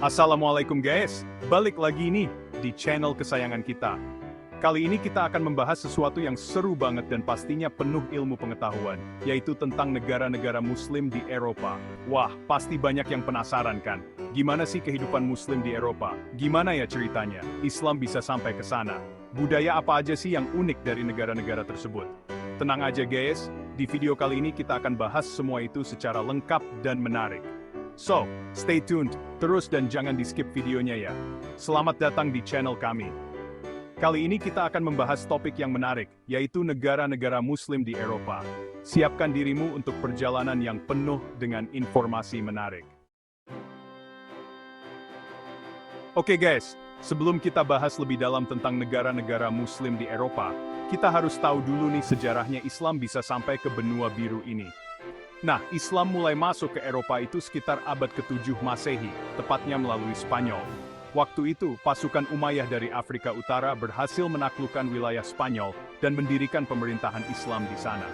Assalamualaikum guys, balik lagi nih di channel kesayangan kita. Kali ini kita akan membahas sesuatu yang seru banget dan pastinya penuh ilmu pengetahuan, yaitu tentang negara-negara muslim di Eropa. Wah, pasti banyak yang penasaran kan? Gimana sih kehidupan muslim di Eropa? Gimana ya ceritanya? Islam bisa sampai ke sana? Budaya apa aja sih yang unik dari negara-negara tersebut? Tenang aja guys, di video kali ini kita akan bahas semua itu secara lengkap dan menarik. So, stay tuned, terus dan jangan di-skip videonya ya. Selamat datang di channel kami. Kali ini kita akan membahas topik yang menarik, yaitu negara-negara muslim di Eropa. Siapkan dirimu untuk perjalanan yang penuh dengan informasi menarik. Oke guys, sebelum kita bahas lebih dalam tentang negara-negara muslim di Eropa, kita harus tahu dulu nih sejarahnya Islam bisa sampai ke benua biru ini. Nah, Islam mulai masuk ke Eropa itu sekitar abad ke-7 Masehi, tepatnya melalui Spanyol. Waktu itu, pasukan Umayyah dari Afrika Utara berhasil menaklukkan wilayah Spanyol dan mendirikan pemerintahan Islam di sana.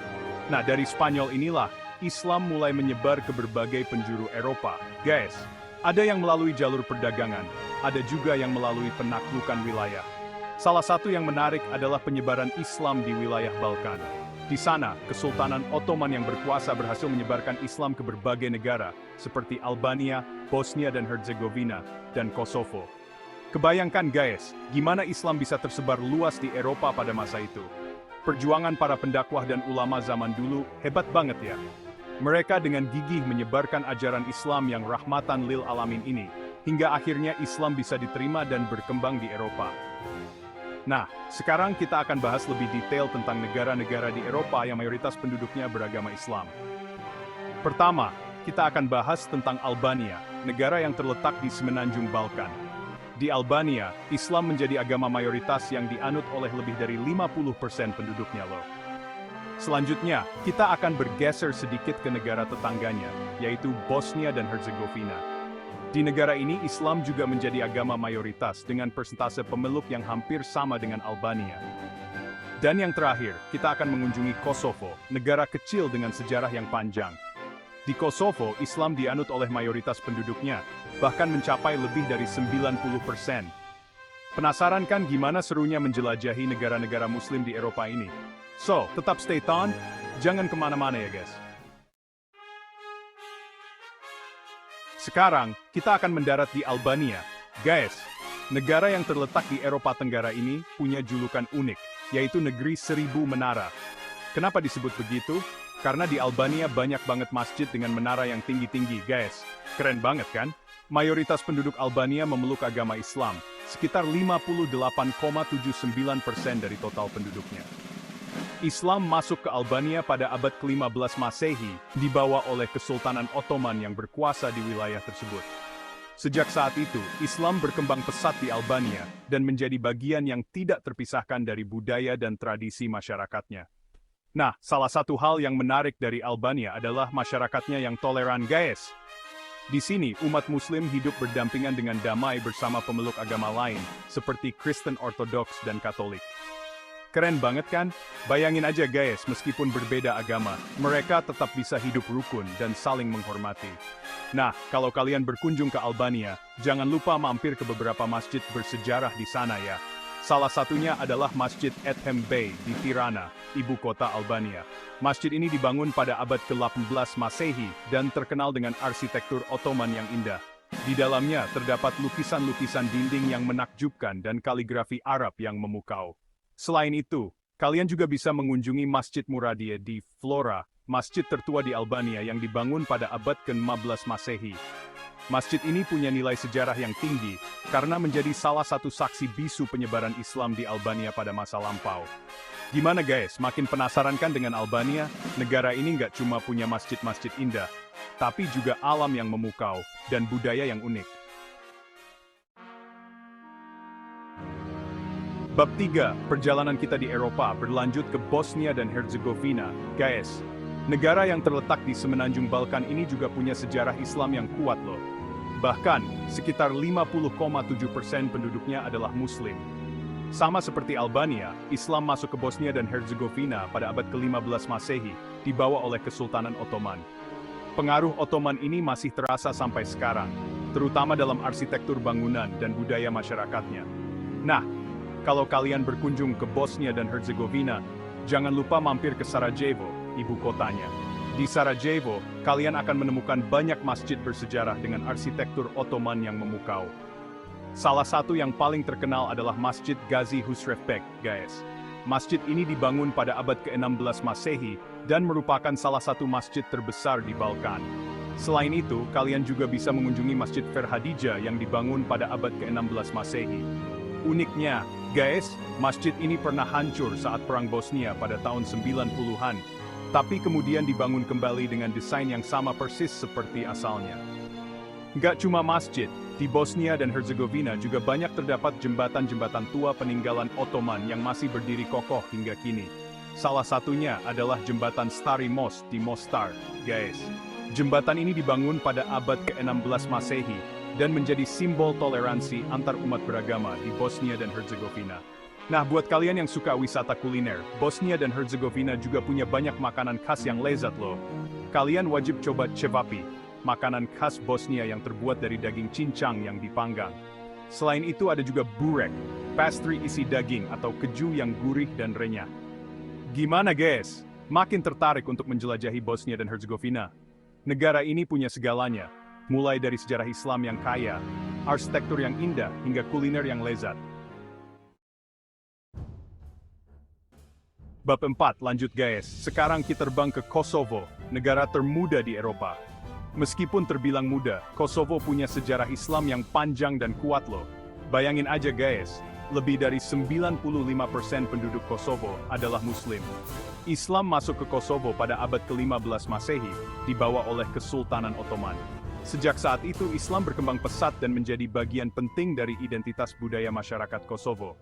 Nah, dari Spanyol inilah, Islam mulai menyebar ke berbagai penjuru Eropa. Guys, ada yang melalui jalur perdagangan, ada juga yang melalui penaklukan wilayah. Salah satu yang menarik adalah penyebaran Islam di wilayah Balkan. Di sana, Kesultanan Ottoman yang berkuasa berhasil menyebarkan Islam ke berbagai negara, seperti Albania, Bosnia dan Herzegovina, dan Kosovo. Kebayangkan guys, gimana Islam bisa tersebar luas di Eropa pada masa itu? Perjuangan para pendakwah dan ulama zaman dulu hebat banget ya. Mereka dengan gigih menyebarkan ajaran Islam yang rahmatan lil alamin ini, hingga akhirnya Islam bisa diterima dan berkembang di Eropa. Nah, sekarang kita akan bahas lebih detail tentang negara-negara di Eropa yang mayoritas penduduknya beragama Islam. Pertama, kita akan bahas tentang Albania, negara yang terletak di semenanjung Balkan. Di Albania, Islam menjadi agama mayoritas yang dianut oleh lebih dari 50% penduduknya loh. Selanjutnya, kita akan bergeser sedikit ke negara tetangganya, yaitu Bosnia dan Herzegovina. Di negara ini, Islam juga menjadi agama mayoritas dengan persentase pemeluk yang hampir sama dengan Albania. Dan yang terakhir, kita akan mengunjungi Kosovo, negara kecil dengan sejarah yang panjang. Di Kosovo, Islam dianut oleh mayoritas penduduknya, bahkan mencapai lebih dari 90%. Penasaran kan gimana serunya menjelajahi negara-negara muslim di Eropa ini? So, tetap stay tune, jangan kemana-mana ya guys. Sekarang, kita akan mendarat di Albania. Guys, negara yang terletak di Eropa Tenggara ini punya julukan unik, yaitu Negeri Seribu Menara. Kenapa disebut begitu? Karena di Albania banyak banget masjid dengan menara yang tinggi-tinggi, guys. Keren banget kan? Mayoritas penduduk Albania memeluk agama Islam, sekitar 58,79% dari total penduduknya. Islam masuk ke Albania pada abad ke-15 Masehi, dibawa oleh Kesultanan Ottoman yang berkuasa di wilayah tersebut. Sejak saat itu, Islam berkembang pesat di Albania, dan menjadi bagian yang tidak terpisahkan dari budaya dan tradisi masyarakatnya. Nah, salah satu hal yang menarik dari Albania adalah masyarakatnya yang toleran guys. Di sini, umat Muslim hidup berdampingan dengan damai bersama pemeluk agama lain, seperti Kristen Ortodoks dan Katolik. Keren banget kan? Bayangin aja guys, meskipun berbeda agama, mereka tetap bisa hidup rukun dan saling menghormati. Nah, kalau kalian berkunjung ke Albania, jangan lupa mampir ke beberapa masjid bersejarah di sana ya. Salah satunya adalah Masjid Ethem Bey di Tirana, ibu kota Albania. Masjid ini dibangun pada abad ke-18 Masehi dan terkenal dengan arsitektur Ottoman yang indah. Di dalamnya terdapat lukisan-lukisan dinding yang menakjubkan dan kaligrafi Arab yang memukau. Selain itu, kalian juga bisa mengunjungi Masjid Muradia di Flora, masjid tertua di Albania yang dibangun pada abad ke-15 Masehi. Masjid ini punya nilai sejarah yang tinggi, karena menjadi salah satu saksi bisu penyebaran Islam di Albania pada masa lampau. Gimana guys, makin penasaran kan dengan Albania? Negara ini nggak cuma punya masjid-masjid indah, tapi juga alam yang memukau, dan budaya yang unik. Bab 3, perjalanan kita di Eropa berlanjut ke Bosnia dan Herzegovina. Guys, negara yang terletak di semenanjung Balkan ini juga punya sejarah Islam yang kuat loh. Bahkan, sekitar 50,7% penduduknya adalah Muslim. Sama seperti Albania, Islam masuk ke Bosnia dan Herzegovina pada abad ke-15 Masehi, dibawa oleh Kesultanan Ottoman. Pengaruh Ottoman ini masih terasa sampai sekarang. terutama dalam arsitektur bangunan dan budaya masyarakatnya. Nah, kalau kalian berkunjung ke Bosnia dan Herzegovina, jangan lupa mampir ke Sarajevo, ibu kotanya. Di Sarajevo, kalian akan menemukan banyak masjid bersejarah dengan arsitektur Ottoman yang memukau. Salah satu yang paling terkenal adalah Masjid Gazi Husrev Beg, guys. Masjid ini dibangun pada abad ke-16 Masehi dan merupakan salah satu masjid terbesar di Balkan. Selain itu, kalian juga bisa mengunjungi Masjid Ferhadija yang dibangun pada abad ke-16 Masehi. Uniknya, guys, masjid ini pernah hancur saat Perang Bosnia pada tahun 90-an, tapi kemudian dibangun kembali dengan desain yang sama persis seperti asalnya. Nggak cuma masjid, di Bosnia dan Herzegovina juga banyak terdapat jembatan-jembatan tua peninggalan Ottoman yang masih berdiri kokoh hingga kini. Salah satunya adalah jembatan Stari Most di Mostar, guys. Jembatan ini dibangun pada abad ke-16 Masehi dan menjadi simbol toleransi antar umat beragama di Bosnia dan Herzegovina. Nah, buat kalian yang suka wisata kuliner, Bosnia dan Herzegovina juga punya banyak makanan khas yang lezat loh. Kalian wajib coba cevapi, makanan khas Bosnia yang terbuat dari daging cincang yang dipanggang. Selain itu ada juga burek, pastry isi daging atau keju yang gurih dan renyah. Gimana guys? Makin tertarik untuk menjelajahi Bosnia dan Herzegovina? Negara ini punya segalanya, mulai dari sejarah Islam yang kaya, arsitektur yang indah, hingga kuliner yang lezat. Bab 4, lanjut guys. Sekarang kita terbang ke Kosovo, negara termuda di Eropa. Meskipun terbilang muda, Kosovo punya sejarah Islam yang panjang dan kuat loh. Bayangin aja guys, lebih dari 95% penduduk Kosovo adalah Muslim. Islam masuk ke Kosovo pada abad ke-15 Masehi, dibawa oleh Kesultanan Ottoman. Sejak saat itu Islam berkembang pesat dan menjadi bagian penting dari identitas budaya masyarakat Kosovo.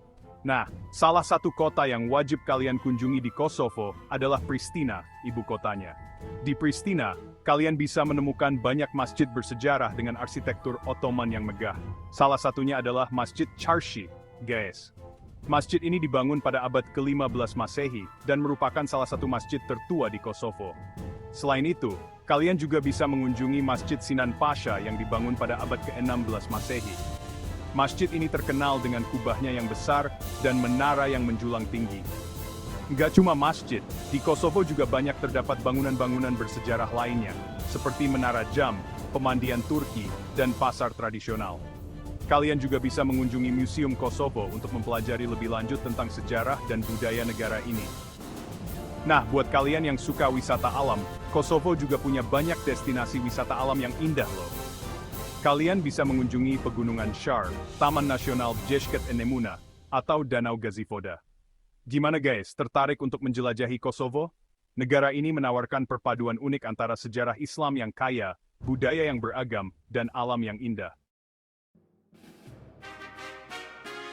Nah, salah satu kota yang wajib kalian kunjungi di Kosovo adalah Pristina, ibu kotanya. Di Pristina, kalian bisa menemukan banyak masjid bersejarah dengan arsitektur Ottoman yang megah. Salah satunya adalah Masjid Çarşı, guys. Masjid ini dibangun pada abad ke-15 Masehi dan merupakan salah satu masjid tertua di Kosovo. Selain itu, kalian juga bisa mengunjungi Masjid Sinan Pasha yang dibangun pada abad ke-16 Masehi. Masjid ini terkenal dengan kubahnya yang besar dan menara yang menjulang tinggi. Nggak cuma masjid, di Kosovo juga banyak terdapat bangunan-bangunan bersejarah lainnya, seperti Menara Jam, Pemandian Turki, dan pasar tradisional. Kalian juga bisa mengunjungi Museum Kosovo untuk mempelajari lebih lanjut tentang sejarah dan budaya negara ini. Nah, buat kalian yang suka wisata alam, Kosovo juga punya banyak destinasi wisata alam yang indah loh. Kalian bisa mengunjungi Pegunungan Shar, Taman Nasional Bjeshket Enemuna, atau Danau Gazivoda. Gimana guys, tertarik untuk menjelajahi Kosovo? Negara ini menawarkan perpaduan unik antara sejarah Islam yang kaya, budaya yang beragam, dan alam yang indah.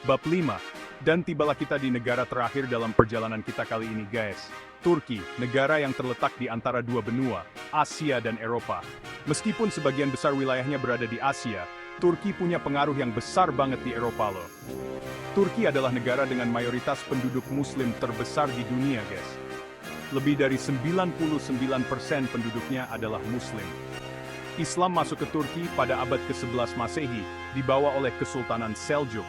Bab 5, dan tibalah kita di negara terakhir dalam perjalanan kita kali ini guys. Turki, negara yang terletak di antara dua benua, Asia dan Eropa. Meskipun sebagian besar wilayahnya berada di Asia, Turki punya pengaruh yang besar banget di Eropa loh. Turki adalah negara dengan mayoritas penduduk Muslim terbesar di dunia guys. Lebih dari 99% penduduknya adalah Muslim. Islam masuk ke Turki pada abad ke-11 Masehi, dibawa oleh Kesultanan Seljuk.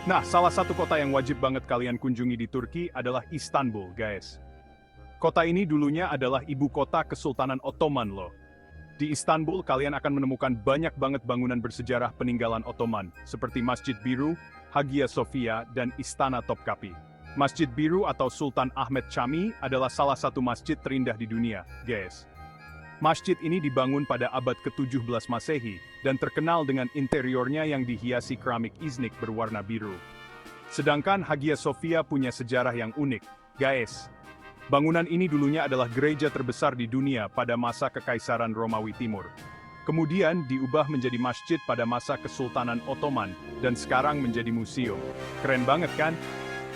Nah, salah satu kota yang wajib banget kalian kunjungi di Turki adalah Istanbul guys. Kota ini dulunya adalah ibu kota Kesultanan Ottoman loh. Di Istanbul kalian akan menemukan banyak banget bangunan bersejarah peninggalan Ottoman, seperti Masjid Biru, Hagia Sophia, dan Istana Topkapi. Masjid Biru atau Sultan Ahmed Chami adalah salah satu masjid terindah di dunia, guys. Masjid ini dibangun pada abad ke-17 Masehi, dan terkenal dengan interiornya yang dihiasi keramik Iznik berwarna biru. Sedangkan Hagia Sophia punya sejarah yang unik, guys. Bangunan ini dulunya adalah gereja terbesar di dunia pada masa Kekaisaran Romawi Timur. Kemudian diubah menjadi masjid pada masa Kesultanan Ottoman, dan sekarang menjadi museum. Keren banget kan?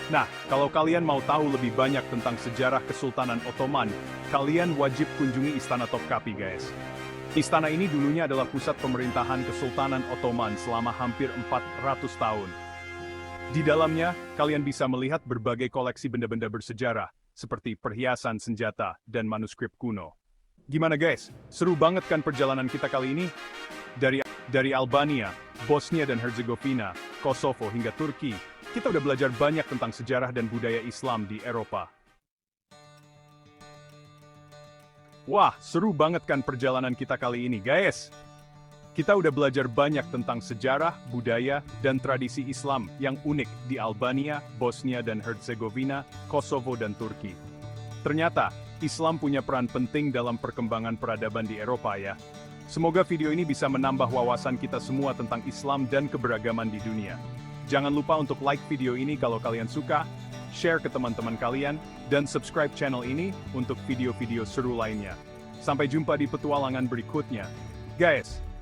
Nah, kalau kalian mau tahu lebih banyak tentang sejarah Kesultanan Ottoman, kalian wajib kunjungi Istana Topkapi guys. Istana ini dulunya adalah pusat pemerintahan Kesultanan Ottoman selama hampir 400 tahun. Di dalamnya, kalian bisa melihat berbagai koleksi benda-benda bersejarah, seperti perhiasan senjata dan manuskrip kuno. Gimana guys? Seru banget kan perjalanan kita kali ini? Dari Dari Albania, Bosnia dan Herzegovina, Kosovo hingga Turki, kita udah belajar banyak tentang sejarah dan budaya Islam di Eropa. Wah, seru banget kan perjalanan kita kali ini, guys? Kita udah belajar banyak tentang sejarah, budaya, dan tradisi Islam yang unik di Albania, Bosnia dan Herzegovina, Kosovo dan Turki. Ternyata, Islam punya peran penting dalam perkembangan peradaban di Eropa ya. Semoga video ini bisa menambah wawasan kita semua tentang Islam dan keberagaman di dunia. Jangan lupa untuk like video ini kalau kalian suka, share ke teman-teman kalian, dan subscribe channel ini untuk video-video seru lainnya. Sampai jumpa di petualangan berikutnya. Guys!